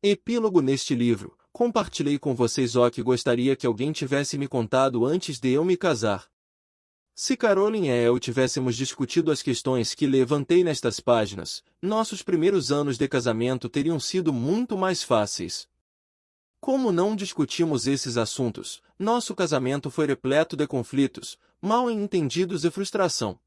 Epílogo. Neste livro, compartilhei com vocês o que gostaria que alguém tivesse me contado antes de eu me casar. Se Caroline e eu tivéssemos discutido as questões que levantei nestas páginas, nossos primeiros anos de casamento teriam sido muito mais fáceis. Como não discutimos esses assuntos, nosso casamento foi repleto de conflitos, mal-entendidos e frustração.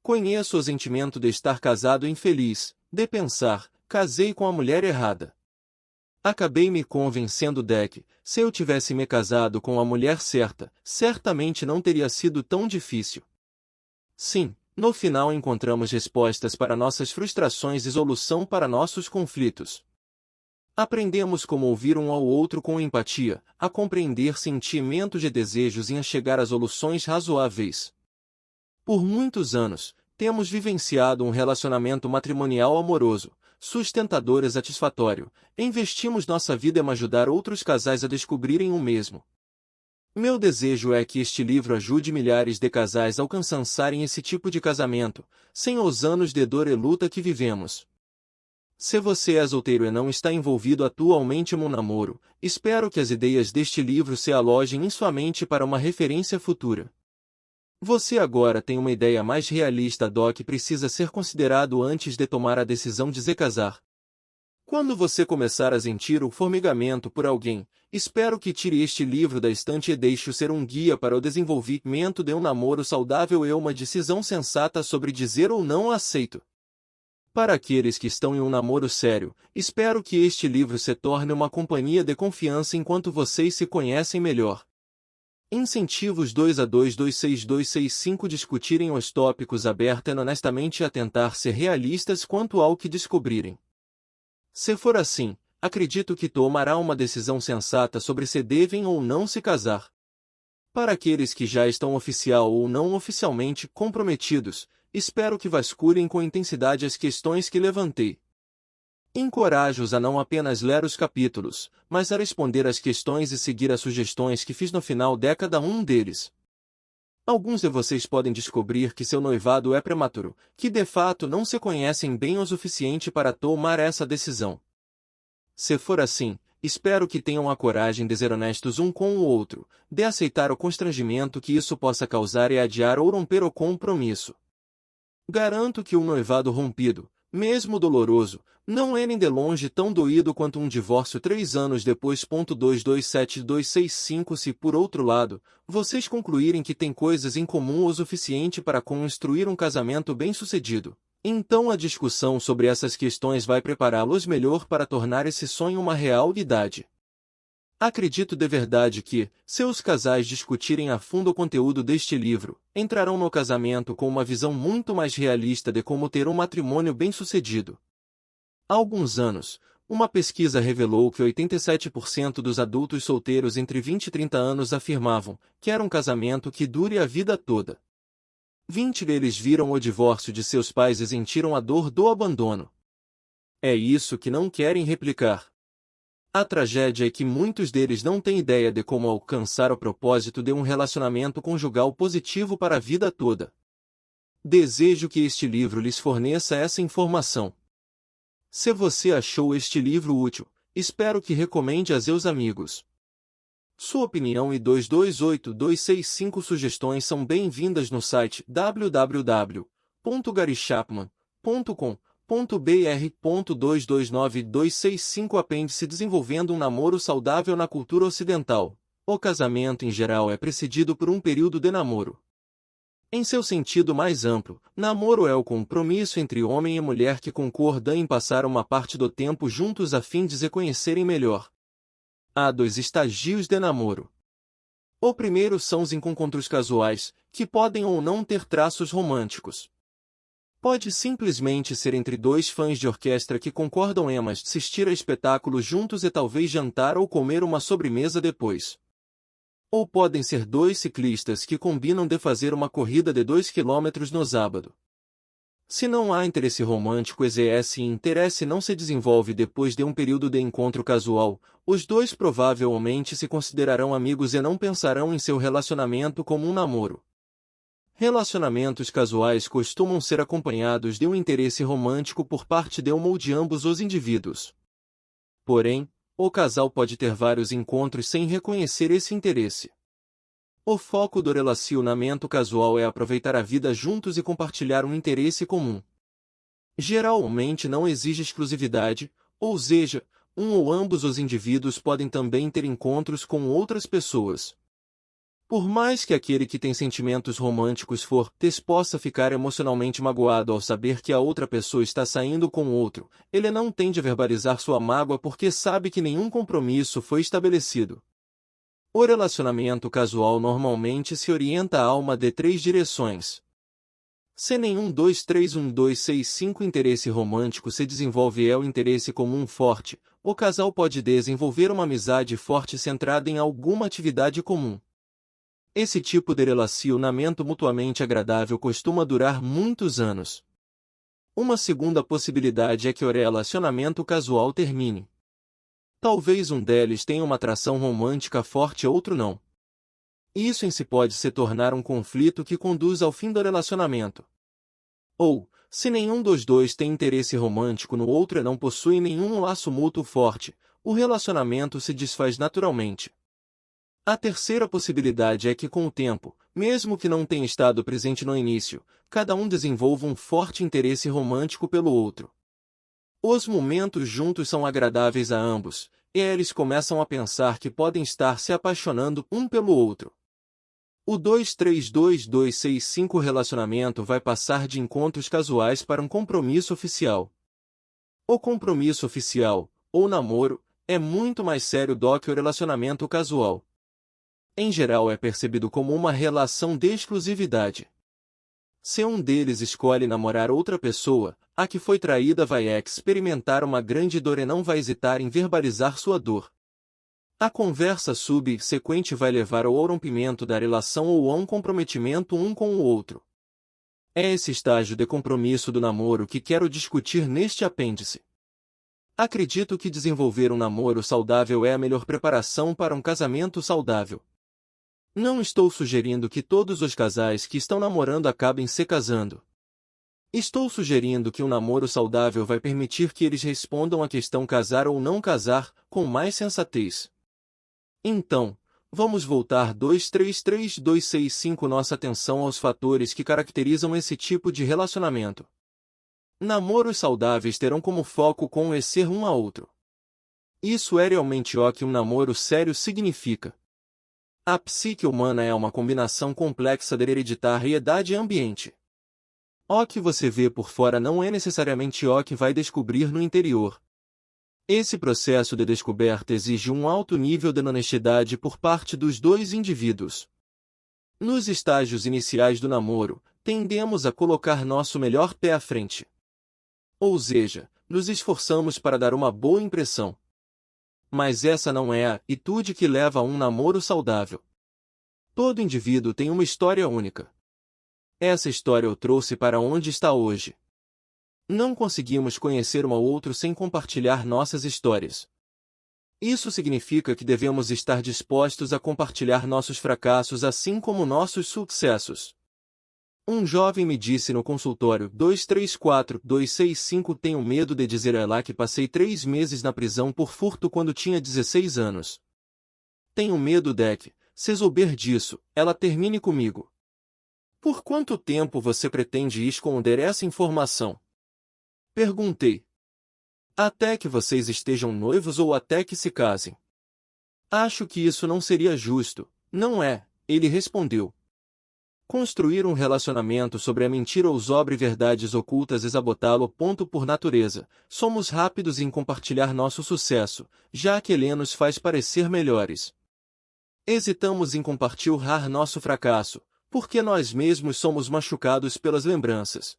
Conheço o sentimento de estar casado e infeliz, de pensar, casei com a mulher errada. Acabei me convencendo de que, se eu tivesse me casado com a mulher certa, certamente não teria sido tão difícil. Sim, no final encontramos respostas para nossas frustrações e solução para nossos conflitos. Aprendemos como ouvir um ao outro com empatia, a compreender sentimentos e desejos e a chegar a soluções razoáveis. Por muitos anos, temos vivenciado um relacionamento matrimonial amoroso, sustentador e satisfatório. Investimos nossa vida em ajudar outros casais a descobrirem o mesmo. Meu desejo é que este livro ajude milhares de casais a alcançarem esse tipo de casamento, sem os anos de dor e luta que vivemos. Se você é solteiro e não está envolvido atualmente em um namoro, espero que as ideias deste livro se alojem em sua mente para uma referência futura. Você agora tem uma ideia mais realista do que precisa ser considerado antes de tomar a decisão de se casar. Quando você começar a sentir o formigamento por alguém, espero que tire este livro da estante e deixe-o ser um guia para o desenvolvimento de um namoro saudável e uma decisão sensata sobre dizer ou não aceito. Para aqueles que estão em um namoro sério, espero que este livro se torne uma companhia de confiança enquanto vocês se conhecem melhor. Incentivos 2 a 2626265 discutirem os tópicos aberta e honestamente a tentar ser realistas quanto ao que descobrirem. Se for assim, acredito que tomará uma decisão sensata sobre se devem ou não se casar. Para aqueles que já estão oficial ou não oficialmente comprometidos, espero que vasculhem com intensidade as questões que levantei. Encorajo-os a não apenas ler os capítulos, mas a responder às questões e seguir as sugestões que fiz no final de cada um deles. Alguns de vocês podem descobrir que seu noivado é prematuro, que de fato não se conhecem bem o suficiente para tomar essa decisão. Se for assim, espero que tenham a coragem de ser honestos um com o outro, de aceitar o constrangimento que isso possa causar e adiar ou romper o compromisso. Garanto que um noivado rompido, mesmo doloroso, não é nem de longe tão doído quanto um divórcio 3 anos depois. 227265 Se por outro lado, vocês concluírem que têm coisas em comum o suficiente para construir um casamento bem-sucedido, então a discussão sobre essas questões vai prepará-los melhor para tornar esse sonho uma realidade. Acredito de verdade que, se os casais discutirem a fundo o conteúdo deste livro, entrarão no casamento com uma visão muito mais realista de como ter um matrimônio bem-sucedido. Há alguns anos, uma pesquisa revelou que 87% dos adultos solteiros entre 20 e 30 anos afirmavam que era um casamento que dure a vida toda. 20 deles viram o divórcio de seus pais e sentiram a dor do abandono. É isso que não querem replicar. A tragédia é que muitos deles não têm ideia de como alcançar o propósito de um relacionamento conjugal positivo para a vida toda. Desejo que este livro lhes forneça essa informação. Se você achou este livro útil, espero que recomende a seus amigos. Sua opinião e 228265 sugestões são bem-vindas no site www.garychapman.com.br. 229265 Apêndice Desenvolvendo um namoro saudável na cultura ocidental. O casamento em geral é precedido por um período de namoro. Em seu sentido mais amplo, namoro é o compromisso entre homem e mulher que concordam em passar uma parte do tempo juntos a fim de se conhecerem melhor. Há 2 estágios de namoro. O primeiro são os encontros casuais, que podem ou não ter traços românticos. Pode simplesmente ser entre 2 fãs de orquestra que concordam em assistir a espetáculos juntos e talvez jantar ou comer uma sobremesa depois. Ou podem ser 2 ciclistas que combinam de fazer uma corrida de 2 km no sábado. Se não há interesse romântico e esse interesse não se desenvolve depois de um período de encontro casual, os 2 provavelmente se considerarão amigos e não pensarão em seu relacionamento como um namoro. Relacionamentos casuais costumam ser acompanhados de um interesse romântico por parte de um ou de ambos os indivíduos. Porém, o casal pode ter vários encontros sem reconhecer esse interesse. O foco do relacionamento casual é aproveitar a vida juntos e compartilhar um interesse comum. Geralmente não exige exclusividade, ou seja, um ou ambos os indivíduos podem também ter encontros com outras pessoas. Por mais que aquele que tem sentimentos românticos possa ficar emocionalmente magoado ao saber que a outra pessoa está saindo com outro, ele não tende a verbalizar sua mágoa porque sabe que nenhum compromisso foi estabelecido. O relacionamento casual normalmente se orienta a uma de três direções. Se nenhum 2-3-1-2-6-5 interesse romântico se desenvolve o interesse comum forte, o casal pode desenvolver uma amizade forte centrada em alguma atividade comum. Esse tipo de relacionamento mutuamente agradável costuma durar muitos anos. Uma segunda possibilidade é que o relacionamento casual termine. Talvez um deles tenha uma atração romântica forte e outro não. Isso em si pode se tornar um conflito que conduz ao fim do relacionamento. Ou, se nenhum dos dois tem interesse romântico no outro e não possui nenhum laço mútuo forte, o relacionamento se desfaz naturalmente. A terceira possibilidade é que com o tempo, mesmo que não tenha estado presente no início, cada um desenvolva um forte interesse romântico pelo outro. Os momentos juntos são agradáveis a ambos, e eles começam a pensar que podem estar se apaixonando um pelo outro. O 2-3-2-2-6-5 relacionamento vai passar de encontros casuais para um compromisso oficial. O compromisso oficial, ou namoro, é muito mais sério do que o relacionamento casual. Em geral é percebido como uma relação de exclusividade. Se um deles escolhe namorar outra pessoa, a que foi traída vai experimentar uma grande dor e não vai hesitar em verbalizar sua dor. A conversa subsequente vai levar ao rompimento da relação ou a um comprometimento um com o outro. É esse estágio de compromisso do namoro que quero discutir neste apêndice. Acredito que desenvolver um namoro saudável é a melhor preparação para um casamento saudável. Não estou sugerindo que todos os casais que estão namorando acabem se casando. Estou sugerindo que um namoro saudável vai permitir que eles respondam à questão casar ou não casar, com mais sensatez. Então, vamos voltar 2-3-3-2-6-5 nossa atenção aos fatores que caracterizam esse tipo de relacionamento. Namoros saudáveis terão como foco conhecer um a outro. Isso é realmente o que um namoro sério significa. A psique humana é uma combinação complexa de hereditariedade e ambiente. O que você vê por fora não é necessariamente o que vai descobrir no interior. Esse processo de descoberta exige um alto nível de honestidade por parte dos dois indivíduos. Nos estágios iniciais do namoro, tendemos a colocar nosso melhor pé à frente. Ou seja, nos esforçamos para dar uma boa impressão. Mas essa não é a atitude que leva a um namoro saudável. Todo indivíduo tem uma história única. Essa história o trouxe para onde está hoje. Não conseguimos conhecer um ao outro sem compartilhar nossas histórias. Isso significa que devemos estar dispostos a compartilhar nossos fracassos assim como nossos sucessos. Um jovem me disse no consultório 234-265 tenho medo de dizer a ela que passei 3 meses na prisão por furto quando tinha 16 anos. Tenho medo de que, se souber disso, ela termine comigo. Por quanto tempo você pretende esconder essa informação? Perguntei. Até que vocês estejam noivos ou até que se casem. Acho que isso não seria justo, não é? Ele respondeu. Construir um relacionamento sobre a mentira ou sobre verdades ocultas é sabotá-lo. Por natureza, somos rápidos em compartilhar nosso sucesso, já que ele nos faz parecer melhores. Hesitamos em compartilhar nosso fracasso, porque nós mesmos somos machucados pelas lembranças.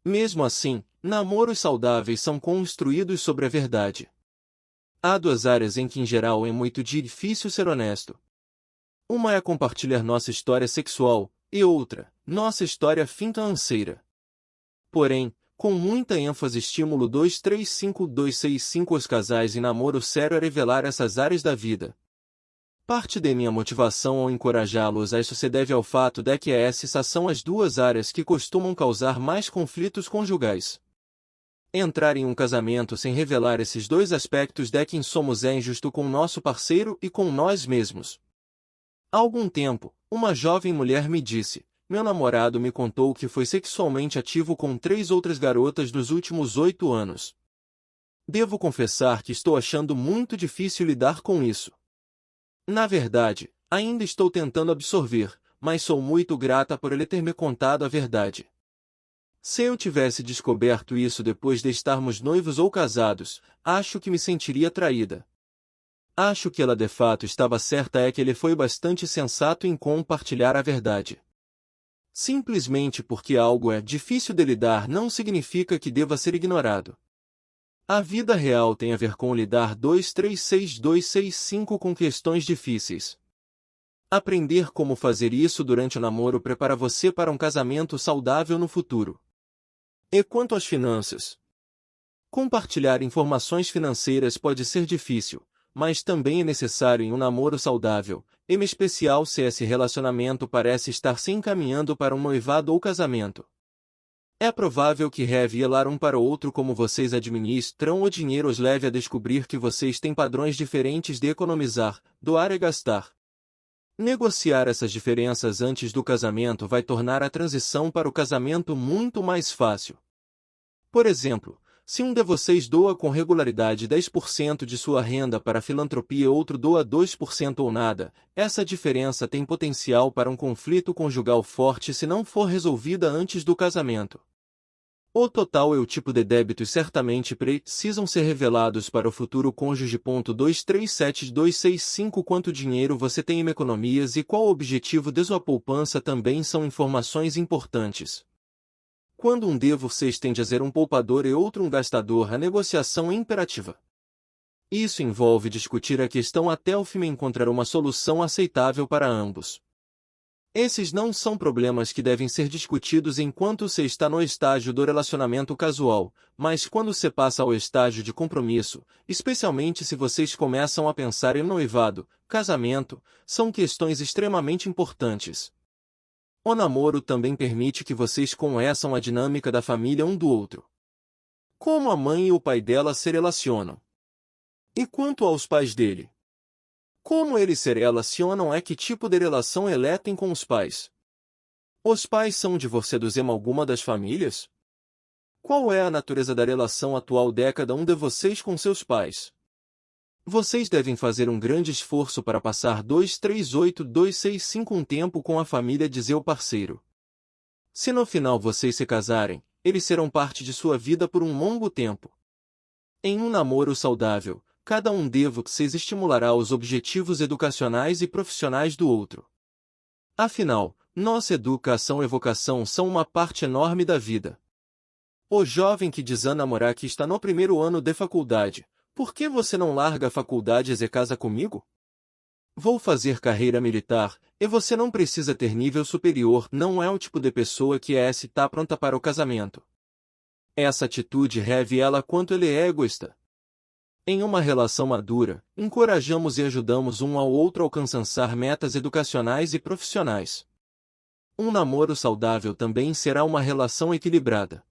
Mesmo assim, namoros saudáveis são construídos sobre a verdade. Há 2 áreas em que em geral é muito difícil ser honesto. Uma é compartilhar nossa história sexual, e outra, nossa história financeira. Porém, com muita ênfase estímulo 235-265 os casais em namoro sério a revelar essas áreas da vida. Parte de minha motivação ao encorajá-los a isso se deve ao fato de que essas são as 2 áreas que costumam causar mais conflitos conjugais. Entrar em um casamento sem revelar esses dois aspectos de quem somos é injusto com nosso parceiro e com nós mesmos. Há algum tempo, uma jovem mulher me disse: meu namorado me contou que foi sexualmente ativo com 3 outras garotas nos últimos 8 anos. Devo confessar que estou achando muito difícil lidar com isso. Na verdade, ainda estou tentando absorver, mas sou muito grata por ele ter me contado a verdade. Se eu tivesse descoberto isso depois de estarmos noivos ou casados, acho que me sentiria traída. Acho que ela de fato estava certa é que ele foi bastante sensato em compartilhar a verdade. Simplesmente porque algo é difícil de lidar não significa que deva ser ignorado. A vida real tem a ver com lidar 236-265 com questões difíceis. Aprender como fazer isso durante o namoro prepara você para um casamento saudável no futuro. E quanto às finanças? Compartilhar informações financeiras pode ser difícil, mas também é necessário em um namoro saudável, em especial se esse relacionamento parece estar se encaminhando para um noivado ou casamento. É provável que revelar um para o outro como vocês administram o dinheiro os leve a descobrir que vocês têm padrões diferentes de economizar, doar e gastar. Negociar essas diferenças antes do casamento vai tornar a transição para o casamento muito mais fácil. Por exemplo, se um de vocês doa com regularidade 10% de sua renda para a filantropia e outro doa 2% ou nada, essa diferença tem potencial para um conflito conjugal forte se não for resolvida antes do casamento. O total e o tipo de débitos certamente precisam ser revelados para o futuro cônjuge. 237-265 Quanto dinheiro você tem em economias e qual o objetivo de sua poupança também são informações importantes. Quando um de vocês tende a ser um poupador e outro um gastador, a negociação é imperativa. Isso envolve discutir a questão até o fim e encontrar uma solução aceitável para ambos. Esses não são problemas que devem ser discutidos enquanto você está no estágio do relacionamento casual, mas quando você passa ao estágio de compromisso, especialmente se vocês começam a pensar em noivado, casamento, são questões extremamente importantes. O namoro também permite que vocês conheçam a dinâmica da família um do outro. Como a mãe e o pai dela se relacionam. E quanto aos pais dele? Como eles se relacionam que tipo de relação ele tem com os pais? Os pais são divorciados em alguma das famílias? Qual é a natureza da relação atual de cada um de vocês com seus pais? Vocês devem fazer um grande esforço para passar 238-265 um tempo com a família de seu parceiro. Se no final vocês se casarem, eles serão parte de sua vida por um longo tempo. Em um namoro saudável, cada um de vocês estimulará os objetivos educacionais e profissionais do outro. Afinal, nossa educação e vocação são uma parte enorme da vida. O jovem que diz a namorar que está no primeiro ano de faculdade, por que você não larga a faculdade e se casa comigo? Vou fazer carreira militar, e você não precisa ter nível superior, não é o tipo de pessoa que está pronta para o casamento. Essa atitude revela quanto ele é egoísta. Em uma relação madura, encorajamos e ajudamos um ao outro a alcançar metas educacionais e profissionais. Um namoro saudável também será uma relação equilibrada.